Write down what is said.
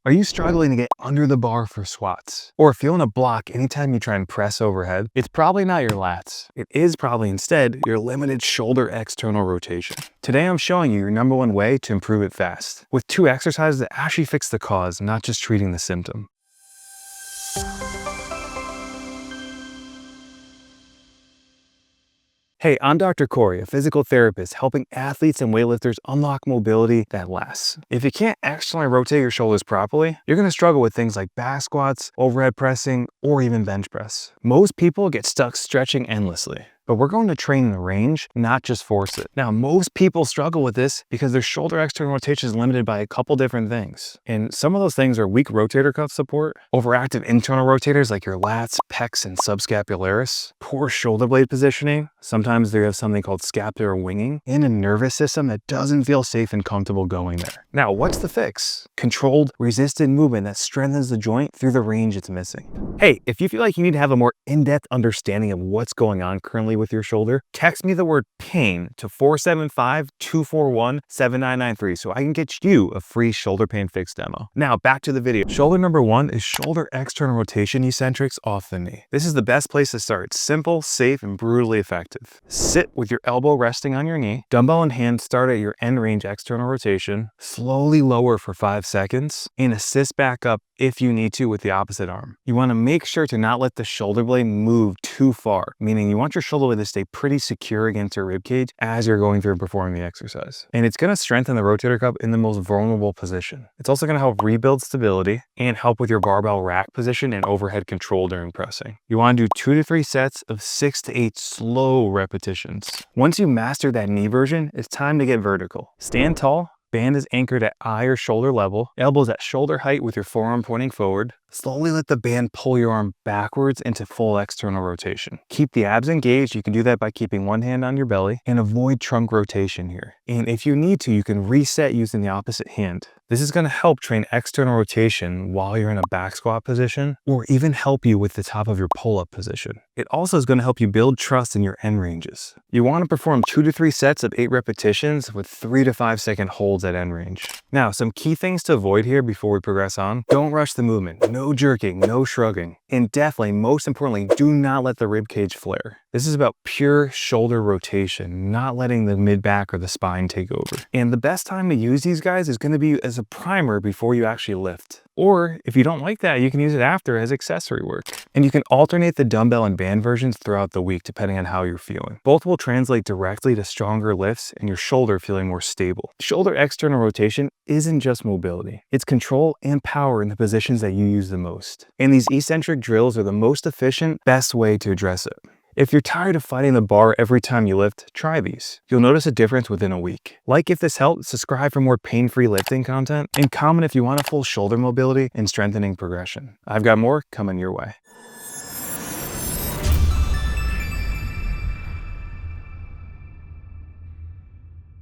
Are you struggling to get under the bar for squats? Or feeling a block anytime you try and press overhead? It's probably not your lats. It is probably instead your limited shoulder external rotation. Today I'm showing you your #1 way to improve it fast, with 2 exercises that actually fix the cause, not just treating the symptom. Hey, I'm Dr. Corey, a physical therapist helping athletes and weightlifters unlock mobility that lasts. If you can't externally rotate your shoulders properly, you're going to struggle with things like back squats, overhead pressing, or even bench press. Most people get stuck stretching endlessly. But we're going to train the range, not just force it. Now, most people struggle with this because their shoulder external rotation is limited by a couple different things. And some of those things are weak rotator cuff support, overactive internal rotators like your lats, pecs, and subscapularis, poor shoulder blade positioning, sometimes they have something called scapular winging, and a nervous system that doesn't feel safe and comfortable going there. Now, what's the fix? Controlled, resisted movement that strengthens the joint through the range it's missing. Hey, if you feel like you need to have a more in-depth understanding of what's going on currently with your shoulder, text me the word pain to 475-241-7993 so I can get you a free shoulder pain fix demo. Now back to the video. Shoulder #1 is shoulder external rotation eccentrics off the knee. This is the best place to start. It's simple, safe, and brutally effective. Sit with your elbow resting on your knee, dumbbell in hand, start at your end range external rotation, slowly lower for 5 seconds, and assist back up if you need to with the opposite arm. You want to make sure to not let the shoulder blade move too far, meaning you want your shoulder blade to stay pretty secure against your rib cage as you're going through and performing the exercise. And it's going to strengthen the rotator cuff in the most vulnerable position. It's also going to help rebuild stability and help with your barbell rack position and overhead control during pressing. You want to do 2 to 3 sets of 6 to 8 slow repetitions. Once you master that knee version, it's time to get vertical. Stand tall. Band is anchored at eye or shoulder level, elbows at shoulder height with your forearm pointing forward. Slowly let the band pull your arm backwards into full external rotation. Keep the abs engaged. You can do that by keeping one hand on your belly and avoid trunk rotation here. And if you need to, you can reset using the opposite hand. This is going to help train external rotation while you're in a back squat position, or even help you with the top of your pull-up position. It also is going to help you build trust in your end ranges. You want to perform 2 to 3 sets of 8 repetitions with 3 to 5 second holds at end range. Now, some key things to avoid here before we progress on. Don't rush the movement. No jerking, no shrugging. And definitely, most importantly, do not let the rib cage flare. This is about pure shoulder rotation, not letting the mid-back or the spine take over. And the best time to use these guys is going to be as a primer before you actually lift. Or if you don't like that, you can use it after as accessory work. And you can alternate the dumbbell and band versions throughout the week depending on how you're feeling. Both will translate directly to stronger lifts and your shoulder feeling more stable. Shoulder external rotation isn't just mobility. It's control and power in the positions that you use the most. And these eccentric drills are the most efficient, best way to address it. If you're tired of fighting the bar every time you lift, try these. You'll notice a difference within a week. Like if this helped, subscribe for more pain-free lifting content, and comment if you want a full shoulder mobility and strengthening progression. I've got more coming your way.